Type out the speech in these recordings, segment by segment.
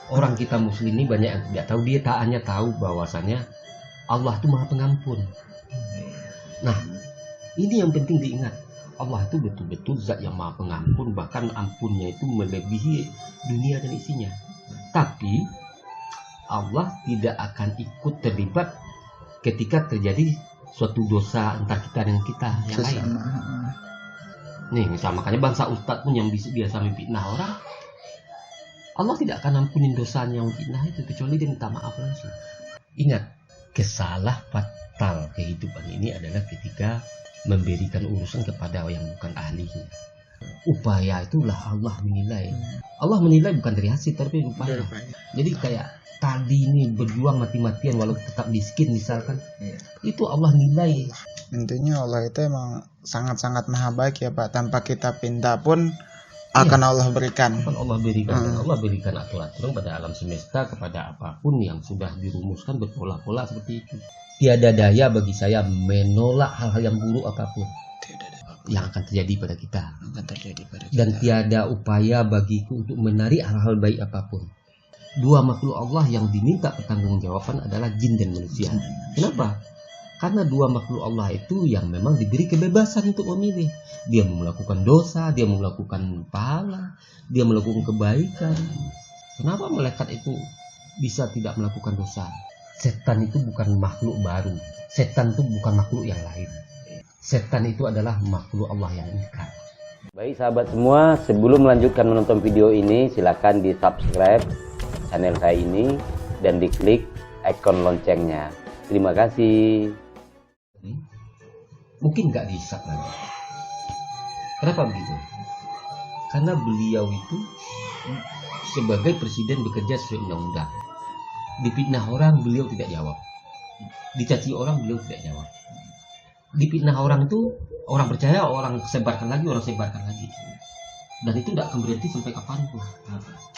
Orang kita muslim ini banyak yang tidak tahu. Dia hanya tahu bahwasannya Allah itu maha pengampun. Nah, ini yang penting diingat. Allah itu betul-betul zat yang maha pengampun. Bahkan ampunnya itu melebihi dunia dan isinya. Tapi Allah tidak akan ikut terlibat ketika terjadi suatu dosa antar kita dengan kita yang lain. Nih, misal makanya bangsa ustadz pun yang biasa memfitnah orang, Allah tidak akan ampunin dosanya yang fitnah itu kecuali dia minta maaf langsung. Ingat, kesalah fatal kehidupan ini adalah ketika memberikan urusan kepada yang bukan ahlinya. Upaya itulah Allah menilai. Allah menilai bukan dari hasil tapi upaya. Jadi kayak tadi ini berjuang mati-matian walau tetap miskin misalkan, itu Allah nilai. Intinya Allah itu emang sangat-sangat maha baik ya Pak. Tanpa kita pinta pun akan Allah berikan. Akan Allah berikan. Allah berikan aturan pada alam semesta kepada apapun yang sudah dirumuskan berpola-pola seperti itu. Tiada daya bagi saya menolak hal-hal yang buruk apapun yang akan terjadi pada kita. Dan tiada upaya bagiku untuk menarik hal-hal baik apapun. Dua makhluk Allah yang diminta pertanggungjawaban adalah jin dan manusia. Kenapa? Karena dua makhluk Allah itu yang memang diberi kebebasan untuk memilih. Dia mau melakukan dosa, dia mau melakukan pahala, dia melakukan kebaikan. Kenapa malaikat itu bisa tidak melakukan dosa? Setan itu bukan makhluk baru. Setan itu bukan makhluk yang lain. Setan itu adalah makhluk Allah yang ingkar. Baik sahabat semua, sebelum melanjutkan menonton video ini, silakan di subscribe channel saya ini dan diklik ikon loncengnya. Terima kasih. Mungkin nggak dihisap lagi. Kenapa begitu? Karena beliau itu sebagai presiden bekerja sesuai undang-undang. Dipitnah orang beliau tidak jawab. Dicaci orang beliau tidak jawab. Dipitnah orang itu orang percaya, orang sebarkan lagi, orang sebarkan lagi. Dan itu tidak akan berhenti sampai kapanpun.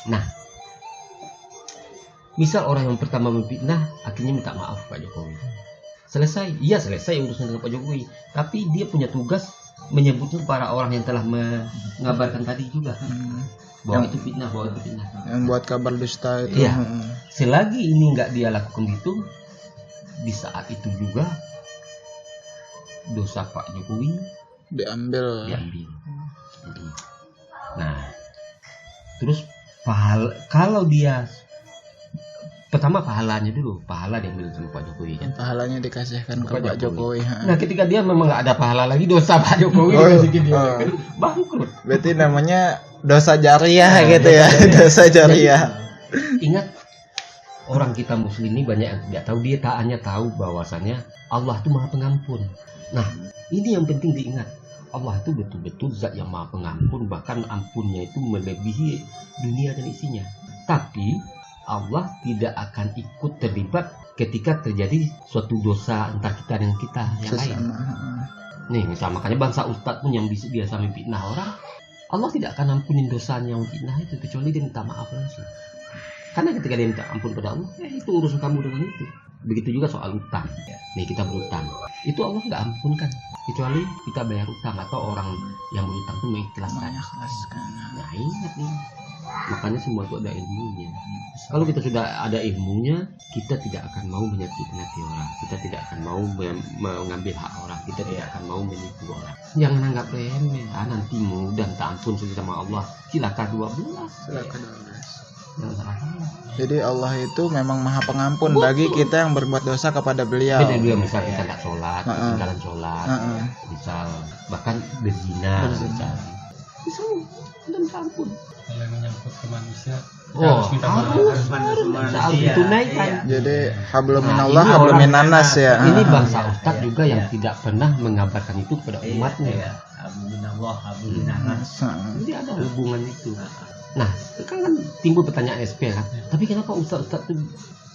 Nah, misal orang yang pertama memfitnah akhirnya minta maaf Pak Jokowi. Selesai, iya selesai urusan dengan Pak Jokowi. Tapi dia punya tugas menyebutkan para orang yang telah mengabarkan tadi juga bahwa itu fitnah, bahwa itu fitnah. Yang buat kabar dusta itu. Iya. Selagi ini nggak dia lakukan gitu, di saat itu juga dosa Pak Jokowi diambil. Nah, terus kalau dia pertama pahalanya dulu, pahala diambil sama Pak Jokowi kan? Pahalanya dikasihkan ke Pak Jokowi. Nah, ketika dia memang nggak ada pahala lagi, dosa Pak Jokowi dikasihkan dia kan? Bangkrut. Berarti namanya dosa jariah gitu ya, dosa jariah. Ingat, orang kita muslim ini banyak yang tidak tahu. Dia hanya tahu bahwasannya Allah itu maha pengampun. Nah, ini yang penting diingat. Allah itu betul-betul zat yang maha pengampun. Bahkan ampunnya itu melebihi dunia dan isinya. Tapi Allah tidak akan ikut terlibat ketika terjadi suatu dosa antar kita dengan kita yang lain. Nih, misal makanya bangsa ustadz pun yang biasa memfitnah orang, Allah tidak akan ampunin dosanya yang fitnah itu kecuali dia minta maaf langsung. Karena ketika dia minta ampun pada Allah, itu urusan kamu dengan itu. Begitu juga soal utang. Nih, kita berutang, itu Allah nggak ampunkan kecuali kita bayar utang atau orang yang berutang itu mengikhlaskan. Nah, ingat nih, makanya semua itu ada ilmunya. Kalau kita sudah ada ilmunya, kita tidak akan mau menyakiti hati orang, kita tidak akan mau mengambil hak orang, kita tidak akan mau menipu orang. Jangan anggap remeh, nanti mudah minta ampun sama Allah. Silakan 12. Jangan salah. Jadi Allah itu memang maha pengampun bagi kita yang berbuat dosa kepada beliau. Beliau misal kita nggak sholat, ketinggalan sholat, misal bahkan berzina, misal minta ampun. Kalau yang menyangkut ke manusia, harus ditunaikan. Jadi hablum minallah, hablum minannas ya. Ini bangsa ustadz juga yang tidak pernah mengabarkan itu kepada umatnya. hablum minallah, hablum minannas. Jadi ada hubungan itu. Nah, sekarang kan timbul pertanyaan SP kan. Tapi kenapa ustadz itu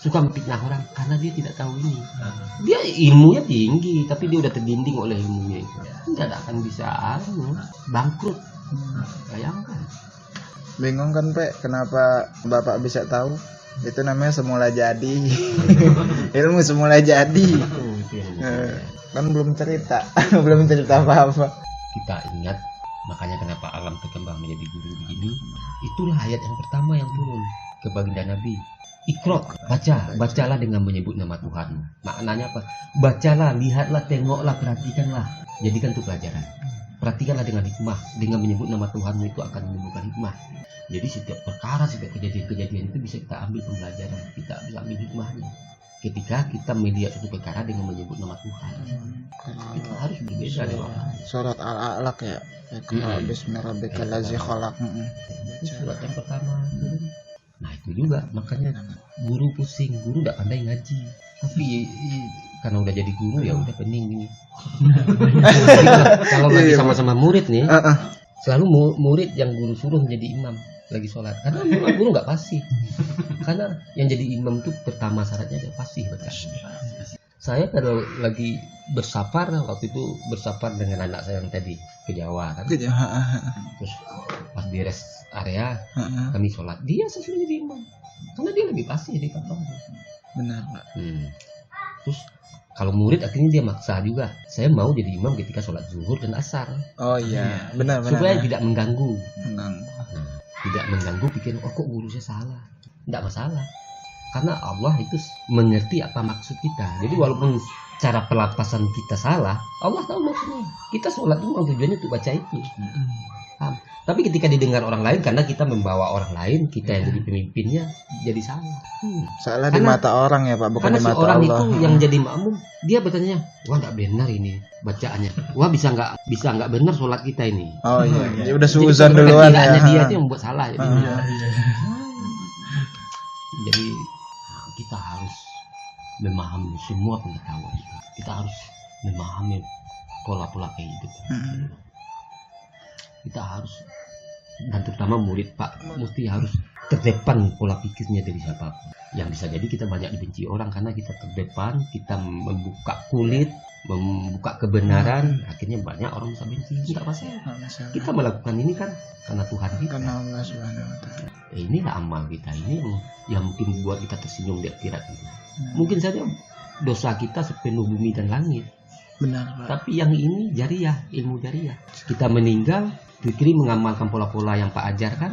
suka memfitnah orang? Karena dia tidak tahu ini. Dia ilmunya tinggi, tapi dia udah terbimbing oleh ilmunya itu. Tidak akan bisa bangkrut. Bayangkan. Bingung kan Pak, kenapa Bapak bisa tahu? Itu namanya semula jadi. Ilmu semula jadi. Itu yang Kan belum cerita, belum cerita apa-apa. kita ingat Makanya kenapa alam berkembang menjadi guru begini, itulah ayat yang pertama yang turun ke baginda Nabi. Iqra, bacalah dengan menyebut nama Tuhan. Maknanya apa? Bacalah, lihatlah, tengoklah, perhatikanlah. Jadikan itu pelajaran. Perhatikanlah dengan hikmah. Dengan menyebut nama Tuhanmu itu akan menimbulkan hikmah. Jadi setiap perkara, setiap kejadian-kejadian itu bisa kita ambil pembelajaran. Kita bisa ambil hikmahnya. Ketika kita melihat suatu perkara dengan menyebut nama Tuhan, itu harus berbeda dengan orang. Surat Al-Alaq ya. Bismillahirrahmanirrahim. Itu surat yang pertama. Nah itu juga makanya guru pusing, guru tidak pandai ngaji, tapi karena udah jadi guru ya udah pening gini. Kalau lagi sama-sama murid nih, selalu murid yang guru suruh menjadi imam lagi sholat, karena guru nggak fasih. Karena yang jadi imam itu pertama syaratnya dia fasih bacaan. Saya kalau lagi bersafar, waktu itu bersafar dengan anak saya yang tadi ke Jawa kan? Terus pas di rest area kami sholat, dia sesuai jadi imam karena dia lebih pasti di kantong. Benar Pak. Terus kalau murid akhirnya dia maksa juga, saya mau jadi imam ketika sholat zuhur dan asar. Oh iya, benar. Supaya tidak mengganggu. Mengganggu. Tidak mengganggu pikiran, oh kok guru saya salah. Tidak masalah, karena Allah itu mengerti apa maksud kita. Jadi walaupun cara pelapasan kita salah, Allah tahu maksudnya. Kita sholat itu memang tujuannya untuk baca itu. Tapi ketika didengar orang lain, karena kita membawa orang lain, kita yang jadi pemimpinnya, jadi salah. Salah di mata orang ya Pak, bukan di mata orang Allah. Itu yang jadi makmum, dia bertanya, wah nggak benar ini bacaannya. Wah bisa nggak benar sholat kita ini. Oh iya, udah suzon duluan ya. Dia itu yang membuat salah. Jadi kita harus memahami semua pengetahuan. Kita harus memahami pola-pola kehidupan. Kita harus, dan terutama murid Pak, mesti harus terdepan pola pikirnya dari siapapun. Yang bisa jadi kita banyak dibenci orang karena kita terdepan, kita membuka kulit, membuka kebenaran, akhirnya banyak orang bisa benci. Tidak masalah. Kita melakukan ini kan karena Tuhan kita. Karena Allah Subhanahu wa Ta'ala. Inilah amal kita ini yang mungkin buat kita tersenyum di akhirat itu. Mungkin saja dosa kita sepenuh bumi dan langit. Benar Pak. Tapi yang ini jariah, ilmu jariah. Kita meninggal, fikri mengamalkan pola-pola yang Pak ajarkan.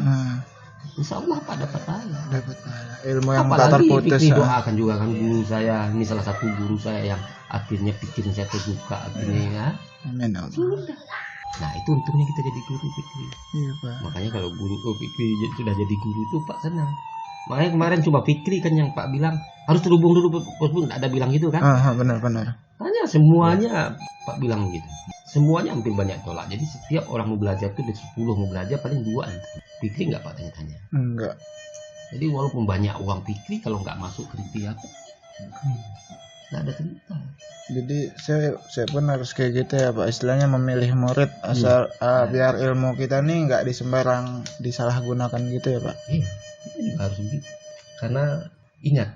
Insya Allah Pak dapat pahala. Dapat pahala. Ilmu yang tak Apalagi terputus. fikri doakan juga kan guru saya. Ini salah satu guru saya yang akhirnya pikiran saya terbuka akhirnya ya. Amin Allah. Nah itu untungnya kita jadi guru fikri. Iya Pak. Makanya kalau guru fikri sudah jadi guru tuh Pak senang. Makanya kemarin cuma fikri kan yang Pak bilang harus terhubung dulu, nggak ada bilang gitu kan? Benar. Hanya semuanya Pak bilang gitu. Semuanya hampir banyak tolak. Jadi setiap orang mau belajar itu dari 10 mau belajar paling 2. Fikri nggak Pak tanya-tanya? Enggak. Jadi walaupun banyak uang fikri, kalau nggak masuk ke fikri apa? Nggak ada cerita. Jadi saya pun harus kayak gitu ya Pak. Istilahnya memilih murid asal biar ilmu kita nih nggak disalahgunakan gitu ya Pak. Iya, kita juga harus begitu. Karena ingat,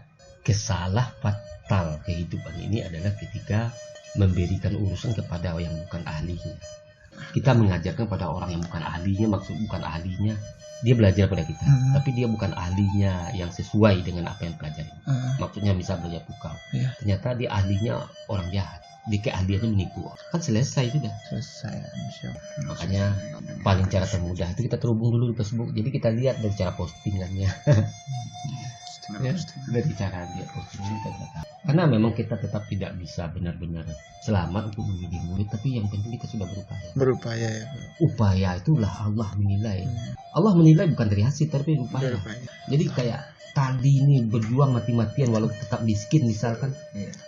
kesalah fatal kehidupan ini adalah ketika memberikan urusan kepada yang bukan ahlinya. Kita mengajarkan pada orang yang bukan ahlinya, maksud bukan ahlinya, dia belajar pada kita, tapi dia bukan ahlinya yang sesuai dengan apa yang pelajari. Maksudnya misal belajar pukau, ternyata dia ahlinya orang jahat, dia keahliannya menipu, kan selesai sudah. Selesai. Makanya paling cara termudah itu kita terhubung dulu di Facebook, jadi kita lihat dari cara postingannya. Dari cara dia postingan kita tahu. Karena memang kita tetap tidak bisa benar-benar selamat untuk menjadi murid, tapi yang penting kita sudah berupaya ya Pak. Upaya itulah Allah menilai. Allah menilai bukan dari hasil tapi upaya. Jadi kayak tadi ini berjuang mati-matian walau tetap miskin misalkan,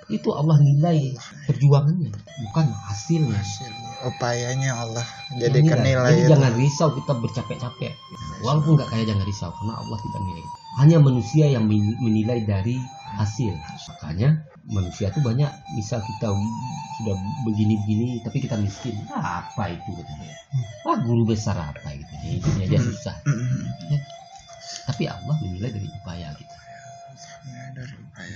itu Allah nilai perjuangannya bukan hasilnya. Upayanya Allah jadikan nilai. Jadi jangan risau kita bercapek-capek, walaupun nggak kaya jangan risau karena Allah tidak menilai. Hanya manusia yang menilai dari hasil. Makanya manusia itu banyak, misal kita sudah begini-begini tapi kita miskin, apa itu katanya? Guru besar apa gitu, hidupnya dia susah. Tapi Allah menilai dari upaya kita.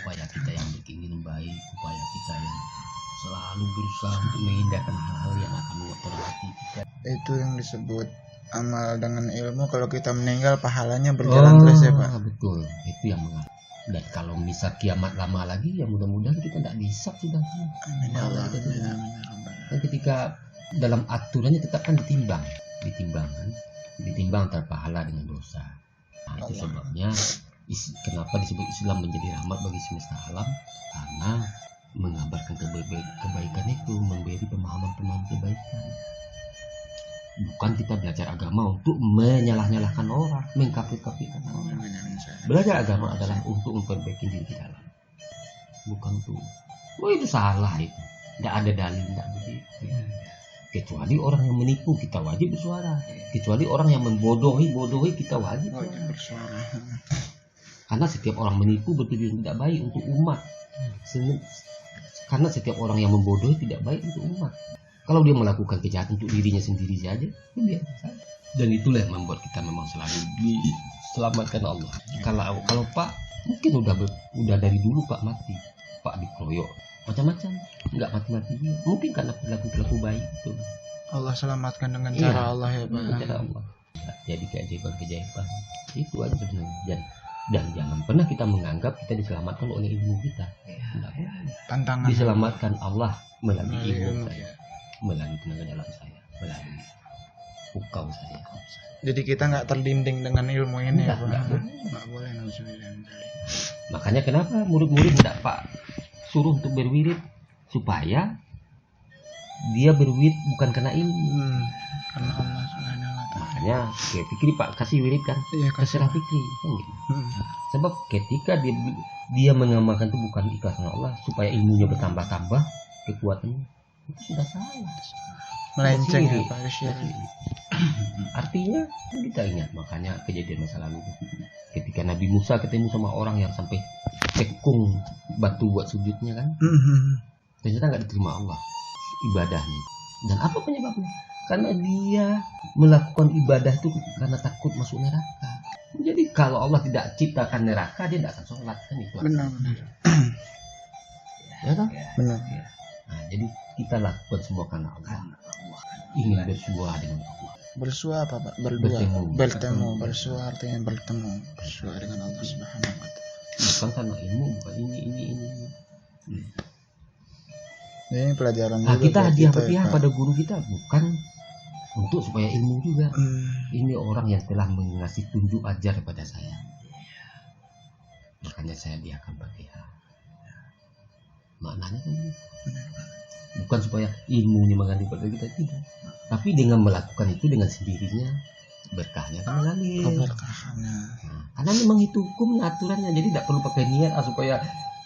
Upaya kita yang ingin baik, upaya kita yang selalu berusaha untuk menghindarkan hal-hal yang akan mengotori hati kita. Itu yang disebut amal dengan ilmu. Kalau kita meninggal pahalanya berjalan terus ya Pak. Betul, itu yang mengapa. Dan kalau misal kiamat lama lagi, ya mudah-mudahan kita tidak dihisap sudah. Amin. Dan ketika dalam aturannya tetap kan ditimbang. ditimbang antara pahala dengan dosa. Nah, itu sebabnya kenapa disebut Islam menjadi rahmat bagi semesta alam, karena mengabarkan kebaikan itu, memberi pemahaman kebaikan. Bukan kita belajar agama untuk menyalah-nyalahkan orang, mengkafir-kafirkan orang. Belajar agama adalah untuk memperbaiki diri kita. Bukan tuh, itu salah itu. Tidak ada dalil, tidak begitu. Kecuali orang yang menipu, kita wajib bersuara. Kecuali orang yang bodohi kita wajib bersuara. Karena setiap orang menipu bertujuan tidak baik untuk umat. Karena setiap orang yang membodohi tidak baik untuk umat. Kalau dia melakukan kejahatan untuk dirinya sendiri saja, itu biasa. Dan itulah yang membuat kita memang selalu diselamatkan Allah. Kalau Pak mungkin udah dari dulu Pak mati, Pak dikeroyok, macam-macam, nggak mati-mati dia. Mungkin karena perilaku baik itu. Allah selamatkan dengan cara Allah ya Pak. Dengan cara Allah. Jadi keajaiban. Itu aja sebenarnya. Dan jangan pernah kita menganggap kita diselamatkan oleh ilmu kita. Tantangan. Diselamatkan Allah melalui ilmu saya, melalui tenaga dalam saya, melalui pukau saya. Jadi kita nggak terlinding dengan ilmu ini ya Pak. Nggak boleh. Makanya kenapa murid-murid tidak Pak suruh untuk berwirid, supaya dia berwirid bukan karena ilmu, karena Allah Subhanahu wa ta'ala. Makanya kayak Fikri Pak kasih wirid kan, Iya, terserah Fikri kan gitu. Sebab ketika dia mengamalkan itu bukan ikhlas karena Allah, supaya ilmunya bertambah-tambah, kekuatannya, itu sudah salah. Melenceng ya Syirik. Pak, syirik. Artinya kita ingat, makanya kejadian masa lalu ketika Nabi Musa ketemu sama orang yang sampai cekung batu buat sujudnya kan, ternyata nggak diterima Allah ibadahnya. Dan apa penyebabnya? Karena dia melakukan ibadah itu karena takut masuk neraka. Jadi kalau Allah tidak ciptakan neraka, dia tidak akan sholat kan itu. Benar. Ya kan? Benar. Nah, jadi kita lakukan semua karena Allah. Ingin bersua dengan Allah. Bersua apa Pak? Bertemu. Bersua artinya bertemu. Bersua dengan Allah Subhanahu wa ta'ala. Bukan karena ilmu, bukan ini. Ini pelajaran Nah, juga kita buat hadiah-hadiah ya, Pak. pada guru kita bukan untuk supaya ilmu juga. Ini orang yang telah mengasih tunjuk ajar kepada saya. Makanya saya hadiahkan hadiah. Maknanya kan gitu. Bukan supaya ilmunya mengalir pada kita, tidak. Tapi dengan melakukan itu dengan sendirinya, berkahnya akan mengalir. Keberkahannya. Nah, karena memang itu hukumnya, aturannya. Jadi tidak perlu pakai niat supaya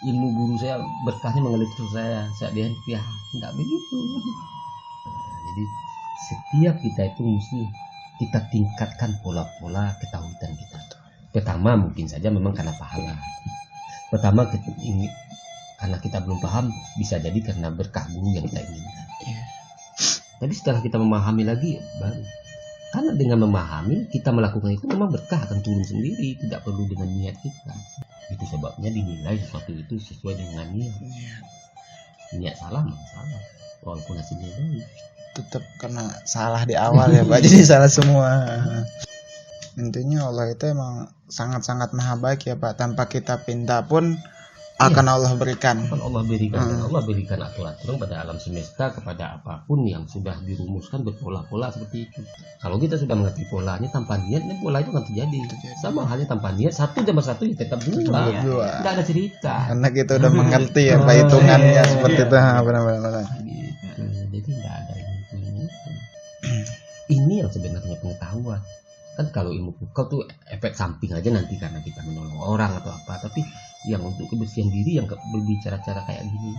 ilmu guru saya berkahnya mengalir terus saya dia ya tidak begitu. Nah, jadi setiap kita itu mesti kita tingkatkan pola-pola ketahuan kita. Pertama mungkin saja memang karena pahala. Pertama karena kita belum paham, bisa jadi karena berkah guru yang kita inginkan. Tapi setelah kita memahami lagi baru. Karena dengan memahami kita melakukan itu memang berkah akan turun sendiri, tidak perlu dengan niat kita. Itu sebabnya dinilai sesuatu itu sesuai dengan niat. Niat salah memang salah, walaupun hasilnya baik. Tetap karena salah di awal ya Pak. Jadi salah semua. Intinya Allah itu emang sangat-sangat maha baik ya Pak. Tanpa kita pinta pun akan Allah berikan. Akan Allah berikan. Allah berikan aturan pada alam semesta, kepada apapun yang sudah dirumuskan berpola-pola seperti itu. Kalau kita sudah mengerti polanya tanpa niat, pola itu akan terjadi. Sama halnya tanpa niat, 1 tambah 1 ya tetap 2. Tidak ada cerita. Karena kita udah mengerti ya Pak hitungannya seperti itu. Benar-benar. Gitu. Jadi tidak ada itu. Ini yang sebenarnya pengetahuan. Kan kalau ilmu pukau tuh efek samping aja nanti karena kita menolong orang atau apa, tapi yang untuk kebersihan diri yang berbicara cara kayak gini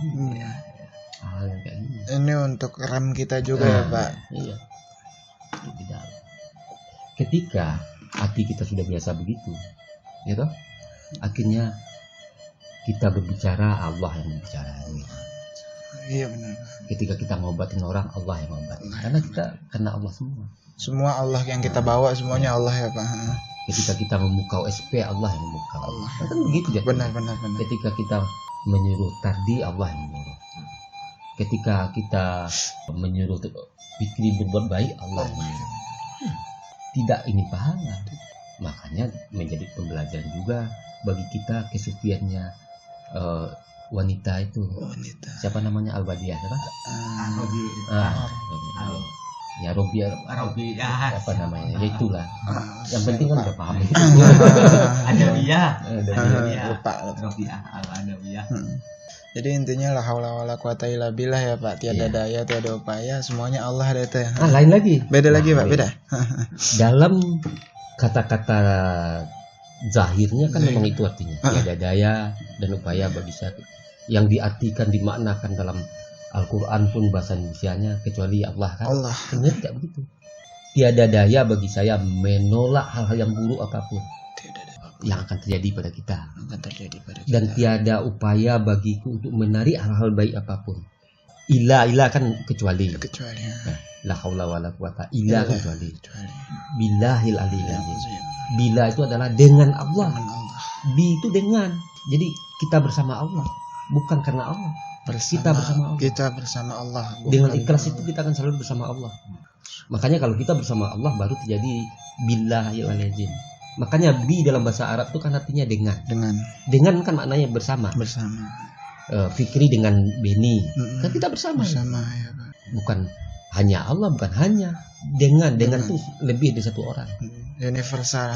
hal yang kayak gini. Ini untuk rem kita juga ya Pak. Iya. Tidak. Ketika hati kita sudah biasa begitu, ya toh, akhirnya kita berbicara, Allah yang berbicara. Iya benar. Ketika kita ngobatin orang, Allah yang ngobatin. Karena kita kena Allah semua. Semua Allah yang kita bawa, semuanya Allah ya Pak. Ketika kita memukau SP, Allah yang memukau. Allah. Kan begitu ya. Benar. Ketika kita menyuruh tadi, Allah yang menyuruh. Ketika kita menyuruh Fikri berbuat baik, Allah yang menyuruh. Tidak ini pahala. Makanya menjadi pembelajaran juga bagi kita kesufiannya wanita itu. Siapa namanya? Al-Badiyah, siapa? ya Robi apa namanya ya itulah. Yang penting kan udah paham. Adawiyah. Lupa. Robiah al-adawiyah. Jadi intinya la haula wala quwata illa billah ya Pak. Tiada daya, tiada upaya, semuanya Allah ada itu. Lain lagi. Beda lagi Pak, beda. Dalam kata-kata zahirnya kan memang itu artinya. Tiada daya dan upaya bagi saya. Yang diartikan dimaknakan dalam Al-Quran pun bahasa Indonesianya kecuali Allah kan. Allah. Sebenarnya tidak begitu. Tiada daya bagi saya menolak hal-hal yang buruk apapun yang akan terjadi pada kita. Dan tiada upaya bagiku untuk menarik hal-hal baik apapun. Ila kan kecuali. La haula wala quwata illa kecuali. Billahil aliyil azim. Bila itu adalah dengan Allah. Bi itu dengan. Jadi kita bersama Allah, bukan karena Allah. Kita bersama Allah. Dengan ikhlas itu kita akan selalu bersama Allah. Makanya kalau kita bersama Allah baru terjadi billahil azim. Makanya bi dalam bahasa Arab itu kan artinya dengan. Dengan kan maknanya bersama. Fikri dengan Beni. Kan kita bersama ya, Pak. Bukan hanya Allah, bukan hanya dengan itu lebih dari satu orang. Universal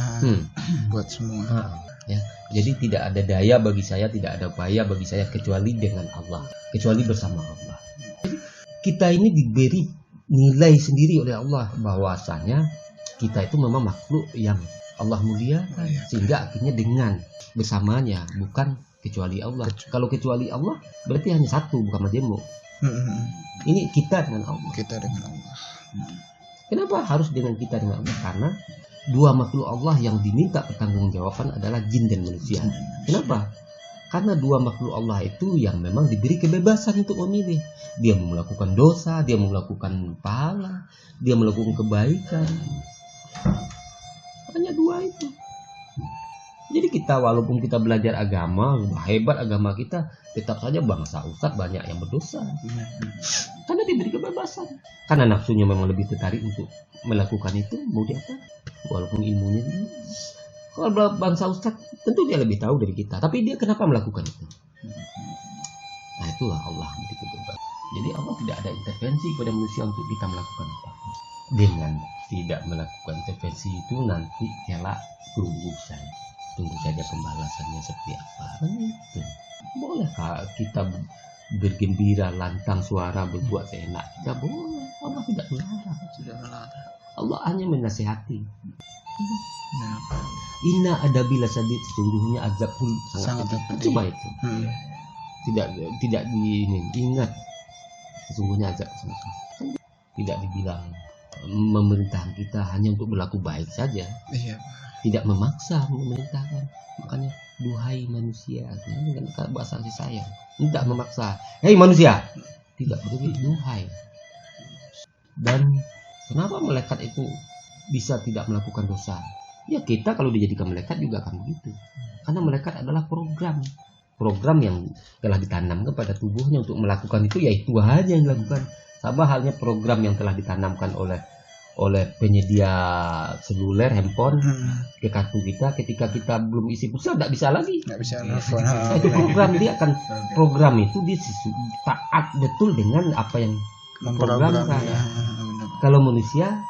buat semua. Ya. Jadi tidak ada daya bagi saya, tidak ada upaya bagi saya kecuali dengan Allah, kecuali bersama Allah. Jadi, kita ini diberi nilai sendiri oleh Allah bahwasanya kita itu memang makhluk yang Allah muliakan, sehingga akhirnya dengan bersamanya, bukan kecuali Allah. Kalau kecuali Allah berarti hanya satu, bukan majemuk. Ini kita dengan Allah. Kenapa harus dengan kita dengan Allah? Karena dua makhluk Allah yang diminta pertanggungjawaban adalah jin dan manusia. Kenapa? Karena dua makhluk Allah itu yang memang diberi kebebasan untuk memilih. Dia mau melakukan dosa, dia mau melakukan pahala, dia melakukan kebaikan. Hanya dua itu. Jadi kita walaupun kita belajar agama, hebat agama kita, tetap saja bangsa ustadz banyak yang berdosa. Karena diberi kebebasan. Karena nafsunya memang lebih tertarik untuk melakukan itu, mau diapa? Walaupun ilmunya. Kalau bangsa ustadz, tentu dia lebih tahu dari kita. Tapi dia kenapa melakukan itu? Nah itulah Allah memberi kebebasan. Jadi Allah tidak ada intervensi kepada manusia untuk kita melakukan apa-apa. Dengan tidak melakukan intervensi itu nanti kelak tunggu saja pembalasannya seperti apa. Itu boleh kita bergembira, lantang suara, berbuat seenak kita boleh. Allah tidak melarang. Allah hanya menasihati. Inna adabila sadid, sesungguhnya azabku sangat pedih. Coba itu. Tidak diingat. Sesungguhnya azab sangat pedih. Tidak dibilang memerintahkan kita hanya untuk berlaku baik saja. Tidak memaksa memerintahkan. Makanya duhai manusia dengan bahasa kasih sayang, tidak memaksa. Hei manusia, tidak begitu, duhai. Dan kenapa malaikat itu bisa tidak melakukan dosa? Ya kita kalau dijadikan malaikat juga akan begitu. Karena malaikat adalah program yang telah ditanamkan pada tubuhnya untuk melakukan itu, yaitu aja yang dilakukan. Sama halnya program yang telah ditanamkan oleh penyedia seluler, handphone ke kartu kita. Ketika kita belum isi pulsa, nggak bisa lagi. Nelfon. Itu program, dia akan program itu dia taat betul dengan apa yang memprogramkan. Kalau manusia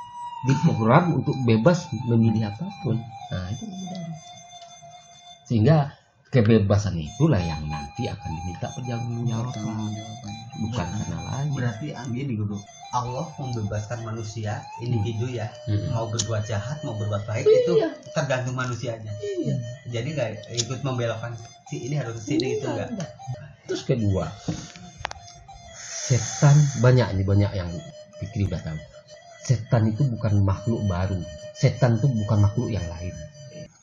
diprogram untuk bebas memilih apapun. Nah itu sehingga kebebasan itulah yang nanti akan diminta pertanggungjawaban, bukan karena lain. Berarti dia digugur. Allah membebaskan manusia individu ya, mau berbuat jahat mau berbuat baik itu tergantung manusianya. Jadi nggak ikut membelokkan si ini harus sini itu enggak. Terus kedua, setan banyak yang pikir udah tahu. Setan itu bukan makhluk baru. Setan itu bukan makhluk yang lain.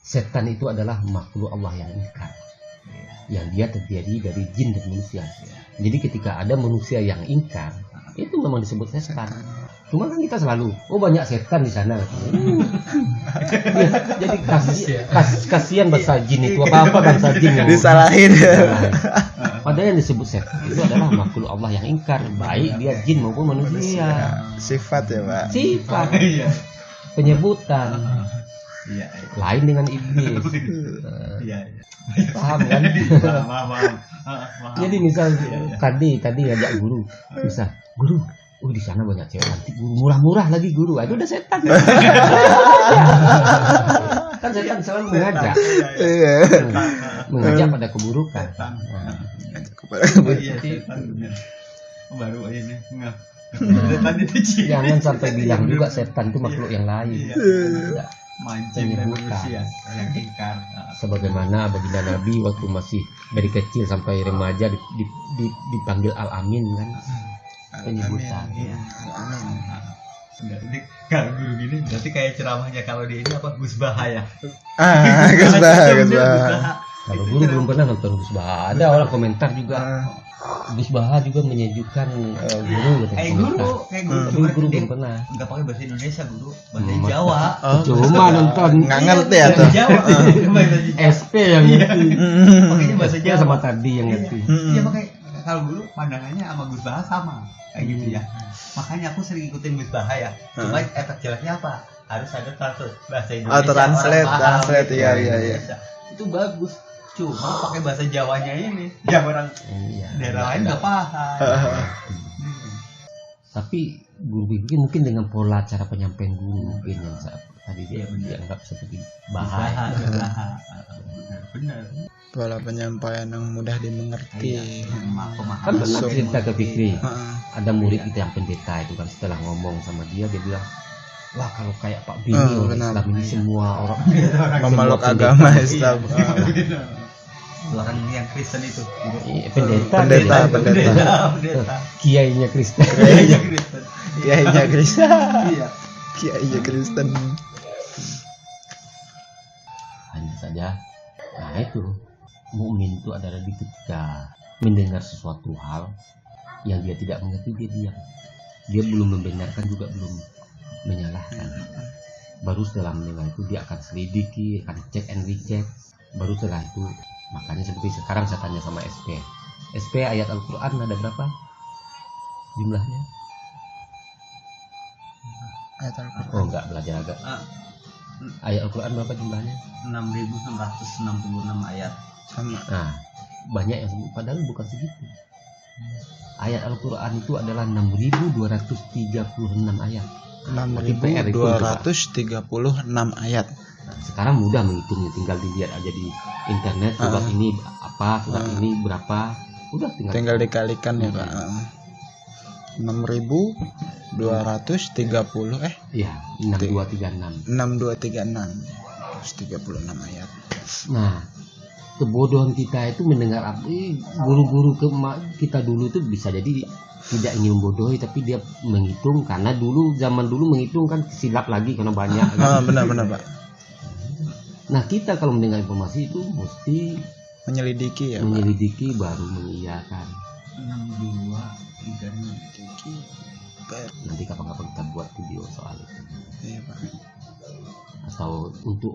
Setan itu adalah makhluk Allah yang ingkar, yang dia terjadi dari jin dan manusia. Jadi ketika ada manusia yang ingkar, itu memang disebut setan. Cuma kan kita selalu, banyak setan di sana. Jadi kasihan bangsa jin itu, apa bangsa jin yang disalahin. Padahal yang disebut setan itu adalah makhluk Allah yang ingkar, baik dia jin maupun manusia. Sifat ya Pak. Sifat. Penyebutan. Lain dengan iblis. Paham kan? Paham. Jadi misal tadi ngajak guru, bisa guru di sana banyak cewek cantik, murah-murah lagi guru. Itu udah setan. Kan setan selalu mengajak. Iya. Mengajak pada keburukan. Iya setan bener. Baru ini nggak. Jangan sampai bilang juga setan itu makhluk yang lain. Iya. Mancing dan Penyebutan. manusia yang ingkar. Sebagaimana baginda Nabi waktu masih dari kecil sampai remaja dipanggil Al-Amin kan. Penyebutan. Iya. Amin. Ini kalau guru gini berarti kayak ceramahnya kalau di ini apa Gus Bahaya. Gus Bah. Kalau guru belum pernah nonton Gus Baha. Ada orang komentar juga. Gus Baha juga menyejukkan guru gitu. Kayak guru Tapi cuma guru dia belum pernah. nggak pakai bahasa Indonesia guru, bahasa Hmm, Jawa. Cuma nonton Nggak ngerti ya tuh. Bahasa Jawa. Bahasa Jawa. SP yang ngerti. Makanya bahasa Dia Jawa sama tadi yang ngerti. Iya makanya kalau guru pandangannya sama Gus Baha sama kayak gitu ya. Makanya aku sering ikutin Gus Baha ya. Cuma efek jeleknya apa? Harus ada translate bahasa Indonesia. Translate, orang paham translate, gitu, iya, bahasa iya, iya. Indonesia. Itu bagus. Cuma pakai bahasa Jawanya ini yang orang Iya. daerah lain nggak paham. Tapi guru bikin mungkin dengan pola cara penyampaian guru mungkin yang tadi dia Iya, benar. dianggap seperti Baha, bahaya. benar. Pola penyampaian yang mudah dimengerti. Kan pernah Masuk. cerita ke Fikri. Heeh. Ada murid kita yang pendeta itu kan setelah ngomong sama dia bilang, wah kalau kayak Pak Bini orang benar. Islam ini semua orang Memeluk semua agama pendeta. Islam. Orang yang Kristen itu. Iya, pendeta, Pendeta, dia. Pendeta. Kiainya Kristen. Iya Kristen. Kiainya Kristen. Iya. Kiainya Kristen. Hanya saja, nah itu mukmin itu adalah di ketika mendengar sesuatu hal yang dia tidak mengerti dia diam. Dia belum membenarkan juga belum menyalahkan. Baru setelah mendengar itu dia akan selidiki, akan cek and recheck. Baru setelah itu, makanya seperti sekarang saya tanya sama SP. SP ayat Al-Quran ada berapa jumlahnya? Ayat Al-Quran. Oh enggak, belajar agak. Ayat Al-Quran berapa jumlahnya? 6.666 ayat. Sama. Nah, banyak yang sebut, padahal bukan segitu. Ayat Al-Quran itu adalah 6.236 ayat. Berarti PR itu 6.236 ayat. Nah, sekarang mudah menghitungnya, tinggal dilihat aja di internet surat ini apa, surat ini berapa, udah Tinggal dikalikan ya Pak. 6.230 Iya, 6236. 6236 136 ayat. Nah, kebodohan kita itu mendengar apa? Guru-guru kita dulu itu bisa jadi tidak ingin membodohi, tapi dia menghitung karena dulu zaman dulu menghitung kan silap lagi karena banyak. Benar-benar Pak. Nah, kita kalau mendengar informasi itu mesti Menyelidiki ya Pak. menyelidiki baru mengiyakan. 6236. Nanti kapan-kapan kita buat video soal itu. Iya Pak. Atau untuk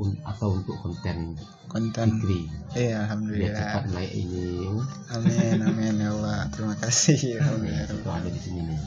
konten Konten. Fikri. Iya, Biar alhamdulillah. cepat naik ini. Amin ya Allah. Terima kasih. Ya, itu ada di sini nih.